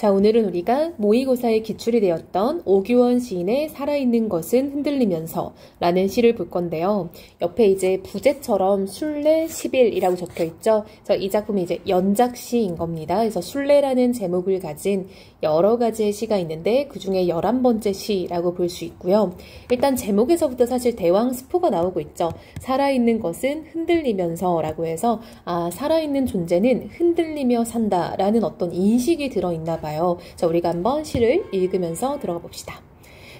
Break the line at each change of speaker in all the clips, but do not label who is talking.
자, 오늘은 우리가 모의고사에 기출이 되었던 오규원 시인의 살아있는 것은 흔들리면서 라는 시를 볼 건데요. 옆에 이제 부제처럼 순례 10일이라고 적혀 있죠. 그래서 이 작품이 이제 연작시인 겁니다. 그래서 순례라는 제목을 가진 여러 가지의 시가 있는데 그 중에 11번째 시라고 볼 수 있고요. 일단 제목에서부터 사실 대왕 스포가 나오고 있죠. 살아있는 것은 흔들리면서 라고 해서 살아있는 존재는 흔들리며 산다 라는 어떤 인식이 들어있나 봐요. 자, 우리가 한번 시를 읽으면서 들어가 봅시다.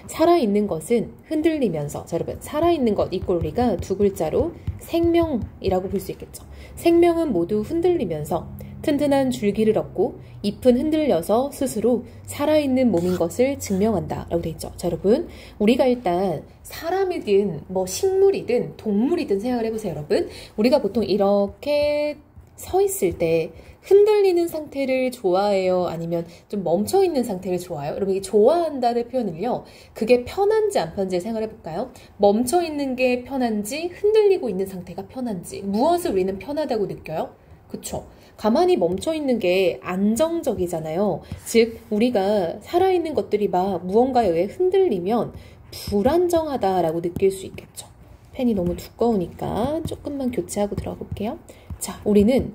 살아있는 것은 흔들리면서. 자, 여러분, 살아있는 것 이꼴 우리가 두 글자로 생명이라고 볼 수 있겠죠. 생명은 모두 흔들리면서 튼튼한 줄기를 얻고 잎은 흔들려서 스스로 살아있는 몸인 것을 증명한다 라고 되어 있죠. 자, 여러분, 우리가 일단 사람이든 뭐 식물이든 동물이든 생각을 해보세요. 여러분, 우리가 보통 이렇게 서 있을 때 흔들리는 상태를 좋아해요? 아니면 좀 멈춰있는 상태를 좋아해요? 여러분, 이 좋아한다는 표현을요, 그게 편한지 안 편한지 생각을 해볼까요? 멈춰있는 게 편한지 흔들리고 있는 상태가 편한지, 무엇을 우리는 편하다고 느껴요? 그쵸? 가만히 멈춰있는 게 안정적이잖아요. 즉 우리가 살아있는 것들이 막 무언가에 의해 흔들리면 불안정하다라고 느낄 수 있겠죠. 펜이 너무 두꺼우니까 조금만 교체하고 들어가 볼게요. 자, 우리는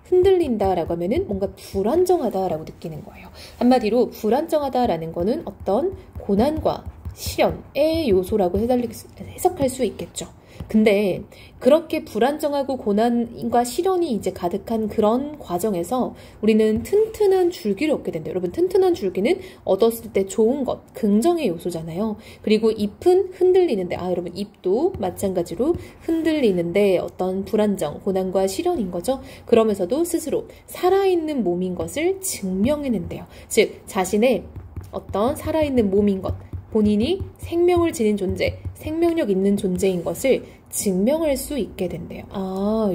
흔들린다라고 하면은 뭔가 불안정하다라고 느끼는 거예요. 한마디로 불안정하다라는 거는 어떤 고난과 시련의 요소라고 해석할 수 있겠죠. 근데 그렇게 불안정하고 고난과 시련이 이제 가득한 그런 과정에서 우리는 튼튼한 줄기를 얻게 된대요. 여러분, 튼튼한 줄기는 얻었을 때 좋은 것, 긍정의 요소잖아요. 그리고 잎은 흔들리는데, 여러분, 잎도 마찬가지로 흔들리는데 어떤 불안정, 고난과 시련인 거죠. 그러면서도 스스로 살아있는 몸인 것을 증명해낸대요. 즉, 자신의 어떤 살아있는 몸인 것, 본인이 생명을 지닌 존재, 생명력 있는 존재인 것을 증명할 수 있게 된대요.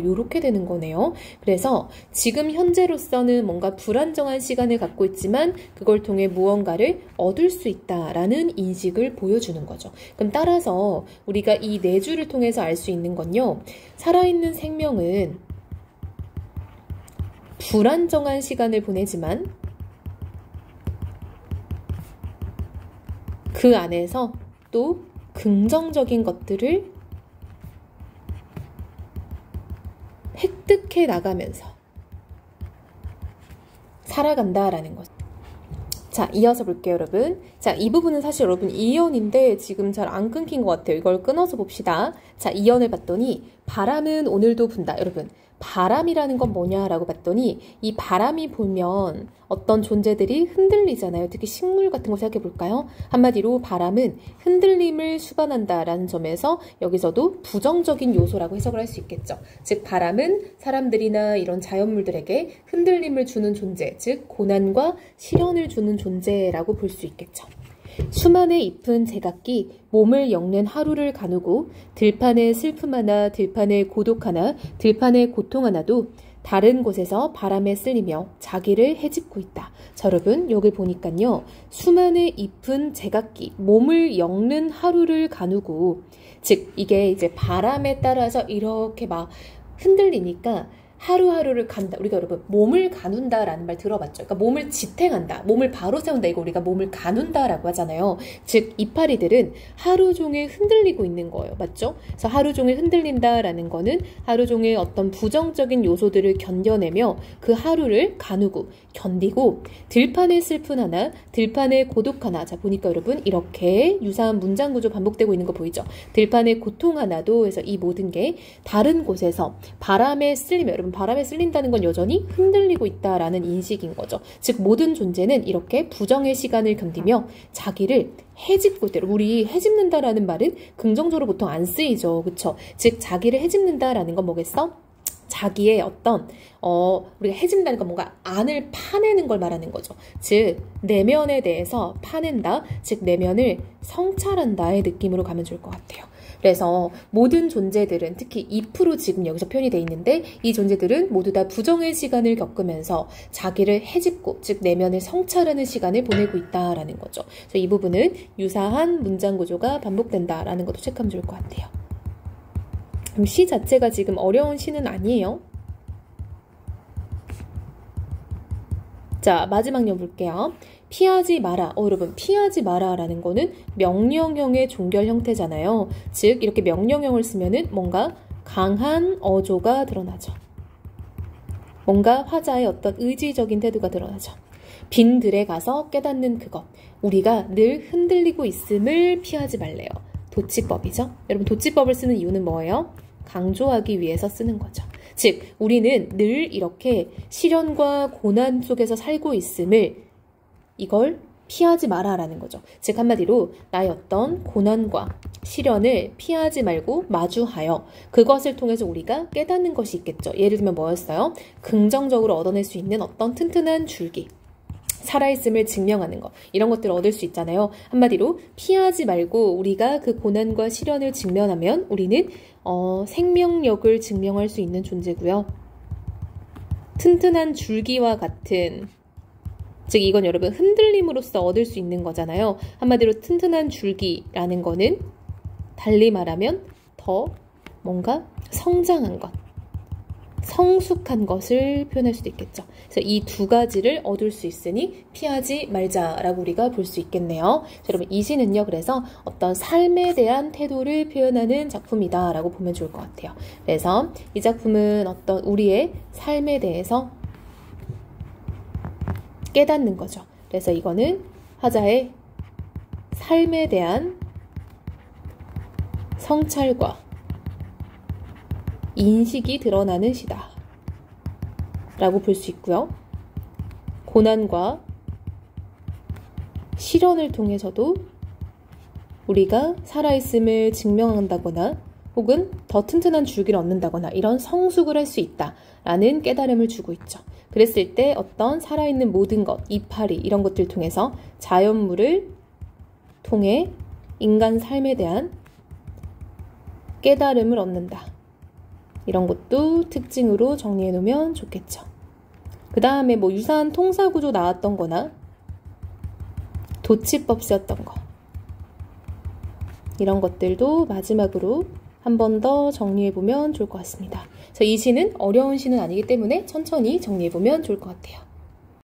요렇게 되는 거네요. 그래서 지금 현재로서는 뭔가 불안정한 시간을 갖고 있지만 그걸 통해 무언가를 얻을 수 있다라는 인식을 보여주는 거죠. 그럼 따라서 우리가 이 네 줄을 통해서 알 수 있는 건요, 살아있는 생명은 불안정한 시간을 보내지만 그 안에서 또 긍정적인 것들을 획득해 나가면서 살아간다라는 것. 자, 이어서 볼게요, 여러분. 자, 이 부분은 사실 여러분 2연인데 지금 잘 안 끊긴 것 같아요. 이걸 끊어서 봅시다. 자, 2연을 봤더니 바람은 오늘도 분다. 여러분, 바람이라는 건 뭐냐라고 봤더니 이 바람이 불면 어떤 존재들이 흔들리잖아요. 특히 식물 같은 거 생각해 볼까요? 한마디로 바람은 흔들림을 수반한다라는 점에서 여기서도 부정적인 요소라고 해석을 할 수 있겠죠. 즉, 바람은 사람들이나 이런 자연물들에게 흔들림을 주는 존재, 즉 고난과 시련을 주는 존재라고 볼 수 있겠죠. 수만의 잎은 제각기 몸을 엮는 하루를 가누고 들판의 슬픔 하나, 들판의 고독 하나, 들판의 고통 하나도 다른 곳에서 바람에 쓸리며 자기를 헤집고 있다. 자, 여러분, 여기 보니까요, 수만의 잎은 제각기 몸을 엮는 하루를 가누고, 즉 이게 이제 바람에 따라서 이렇게 막 흔들리니까 하루하루를 간다. 우리가 여러분 몸을 가눈다라는 말 들어봤죠? 그러니까 몸을 지탱한다. 몸을 바로 세운다. 이거 우리가 몸을 가눈다라고 하잖아요. 즉 이파리들은 하루 종일 흔들리고 있는 거예요. 맞죠? 그래서 하루 종일 흔들린다라는 거는 하루 종일 어떤 부정적인 요소들을 견뎌내며 그 하루를 가누고 견디고 들판의 슬픔 하나, 들판의 고독 하나. 자, 보니까 여러분 이렇게 유사한 문장 구조 반복되고 있는 거 보이죠? 들판의 고통 하나도 해서 이 모든 게 다른 곳에서 바람에 쓸리며, 여러분 바람에 쓸린다는 건 여전히 흔들리고 있다라는 인식인 거죠. 즉 모든 존재는 이렇게 부정의 시간을 견디며 자기를 헤집고 있대요. 우리 헤집는다라는 말은 긍정적으로 보통 안 쓰이죠. 그쵸? 즉 자기를 헤집는다라는 건 뭐겠어? 자기의 어떤 우리가 헤집는다는 건 뭔가 안을 파내는 걸 말하는 거죠. 즉 내면에 대해서 파낸다, 즉 내면을 성찰한다의 느낌으로 가면 좋을 것 같아요. 그래서 모든 존재들은 특히 잎으로 지금 여기서 표현이 돼 있는데 이 존재들은 모두 다 부정의 시간을 겪으면서 자기를 헤집고, 즉 내면을 성찰하는 시간을 보내고 있다라는 거죠. 그래서 이 부분은 유사한 문장 구조가 반복된다라는 것도 체크하면 좋을 것 같아요. 그럼 시 자체가 지금 어려운 시는 아니에요. 자, 마지막 요 볼게요. 피하지 마라. 여러분, 피하지 마라라는 거는 명령형의 종결 형태잖아요. 즉, 이렇게 명령형을 쓰면은 뭔가 강한 어조가 드러나죠. 뭔가 화자의 어떤 의지적인 태도가 드러나죠. 빈 들에 가서 깨닫는 그것. 우리가 늘 흔들리고 있음을 피하지 말래요. 도치법이죠. 여러분, 도치법을 쓰는 이유는 뭐예요? 강조하기 위해서 쓰는 거죠. 즉, 우리는 늘 이렇게 시련과 고난 속에서 살고 있음을 이걸 피하지 마라라는 거죠. 즉, 한마디로 나의 어떤 고난과 시련을 피하지 말고 마주하여 그것을 통해서 우리가 깨닫는 것이 있겠죠. 예를 들면 뭐였어요? 긍정적으로 얻어낼 수 있는 어떤 튼튼한 줄기. 살아있음을 증명하는 것. 이런 것들을 얻을 수 있잖아요. 한마디로 피하지 말고 우리가 그 고난과 시련을 직면하면 우리는 생명력을 증명할 수 있는 존재고요. 튼튼한 줄기와 같은, 즉 이건 여러분 흔들림으로써 얻을 수 있는 거잖아요. 한마디로 튼튼한 줄기라는 거는 달리 말하면 더 뭔가 성장한 것, 성숙한 것을 표현할 수도 있겠죠. 그래서 이 두 가지를 얻을 수 있으니 피하지 말자라고 우리가 볼 수 있겠네요. 여러분, 이 시는요, 그래서 어떤 삶에 대한 태도를 표현하는 작품이다라고 보면 좋을 것 같아요. 그래서 이 작품은 어떤 우리의 삶에 대해서 깨닫는 거죠. 그래서 이거는 화자의 삶에 대한 성찰과 인식이 드러나는 시다 라고 볼 수 있고요. 고난과 시련을 통해서도 우리가 살아있음을 증명한다거나 혹은 더 튼튼한 줄기를 얻는다거나 이런 성숙을 할 수 있다라는 깨달음을 주고 있죠. 그랬을 때 어떤 살아있는 모든 것, 이파리 이런 것들 통해서 자연물을 통해 인간 삶에 대한 깨달음을 얻는다. 이런 것도 특징으로 정리해 놓으면 좋겠죠. 그 다음에 뭐 유사한 통사구조 나왔던 거나 도치법 쓰였던 거 이런 것들도 마지막으로 한 번 더 정리해 보면 좋을 것 같습니다. 그래서 이 시는 어려운 시는 아니기 때문에 천천히 정리해 보면 좋을 것 같아요.